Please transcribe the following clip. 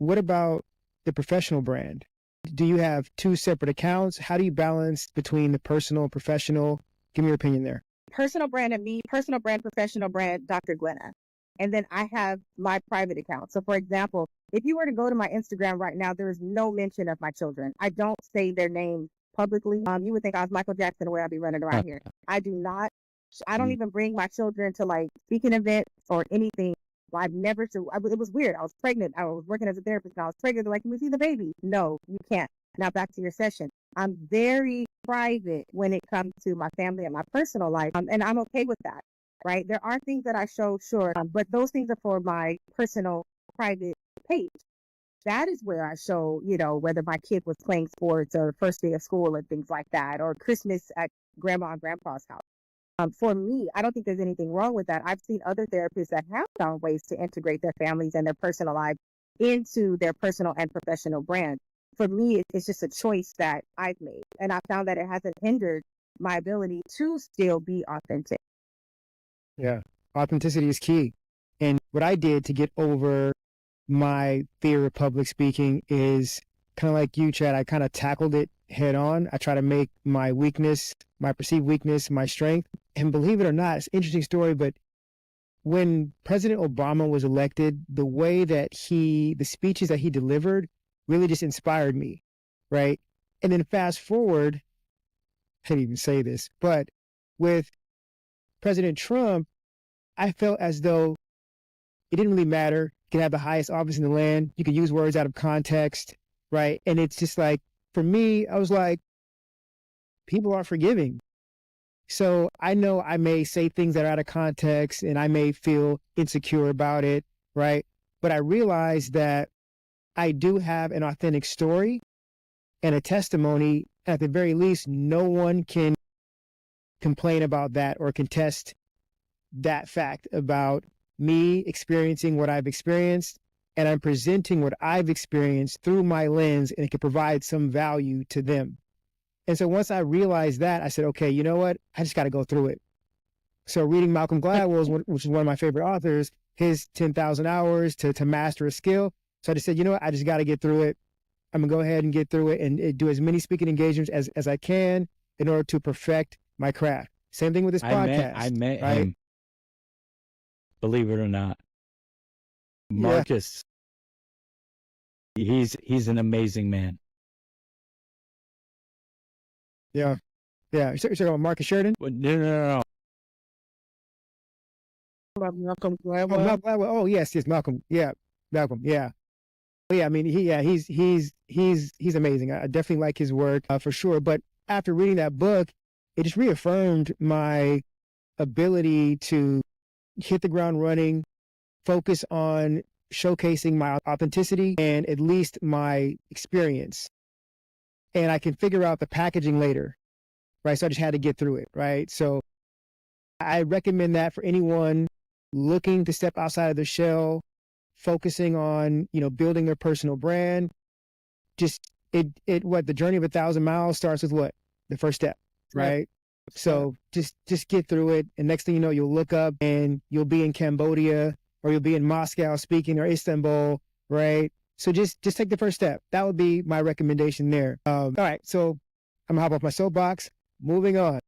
what about the professional brand? Do you have two separate accounts? How do you balance between the personal and professional? Give me your opinion there. Personal brand and me, personal brand, professional brand, Dr. Glenna. And then I have my private account. So for example, if you were to go to my Instagram right now, there is no mention of my children. I don't say their names publicly. You would think I was Michael Jackson the way I'd be running around here. I do not. I don't even bring my children to like speaking events or anything. I've never, it was weird. I was pregnant. I was working as a therapist and I was pregnant. They're like, can we see the baby? No, you can't. Now back to your session. I'm very private when it comes to my family and my personal life. And I'm okay with that, right? There are things that I show, sure, but those things are for my personal private page. That is where I show, you know, whether my kid was playing sports or first day of school and things like that, or Christmas at grandma and grandpa's house. For me, I don't think there's anything wrong with that. I've seen other therapists that have found ways to integrate their families and their personal lives into their personal and professional brand. For me, it's just a choice that I've made. And I found that it hasn't hindered my ability to still be authentic. Yeah, authenticity is key. And what I did to get over my fear of public speaking is kind of like you, Chad. I kind of tackled it head on. I try to make my weakness, my perceived weakness, my strength. And believe it or not, it's an interesting story, but when President Obama was elected, the way that the speeches that he delivered really just inspired me, right? And then fast forward, I can't even say this, but with President Trump, I felt as though it didn't really matter. You can have the highest office in the land. You can use words out of context, right? And it's just like, for me, I was like, people are forgiving. So I know I may say things that are out of context and I may feel insecure about it, right? But I realize that I do have an authentic story and a testimony. At the very least, no one can complain about that or contest that fact about me experiencing what I've experienced, and I'm presenting what I've experienced through my lens, and it can provide some value to them. And so once I realized that, I said, okay, you know what? I just got to go through it. So reading Malcolm Gladwell, which is one of my favorite authors, his 10,000 hours to master a skill. So I just said, you know what? I just got to get through it. I'm going to go ahead and get through it and do as many speaking engagements as I can in order to perfect my craft. Same thing with this podcast. I met right? him. Believe it or not. Marcus. Yeah. He's an amazing man. Yeah. Yeah. You're talking about Marcus Sheridan? No. Malcolm Oh, Gladwell. Malcolm Gladwell. Oh, yes, Malcolm. Yeah. Malcolm. Yeah. Yeah, I mean, he's amazing. I definitely like his work for sure. But after reading that book, it just reaffirmed my ability to hit the ground running, focus on showcasing my authenticity and at least my experience. And I can figure out the packaging later, right? So I just had to get through it, right? So I recommend that for anyone looking to step outside of their shell, focusing on, building their personal brand. Just the journey of 1,000 miles starts with what? The first step, right? So just get through it. And next thing you know, you'll look up and you'll be in Cambodia or you'll be in Moscow speaking or Istanbul, right? So just take the first step. That would be my recommendation there. All right. So I'm gonna hop off my soapbox. Moving on.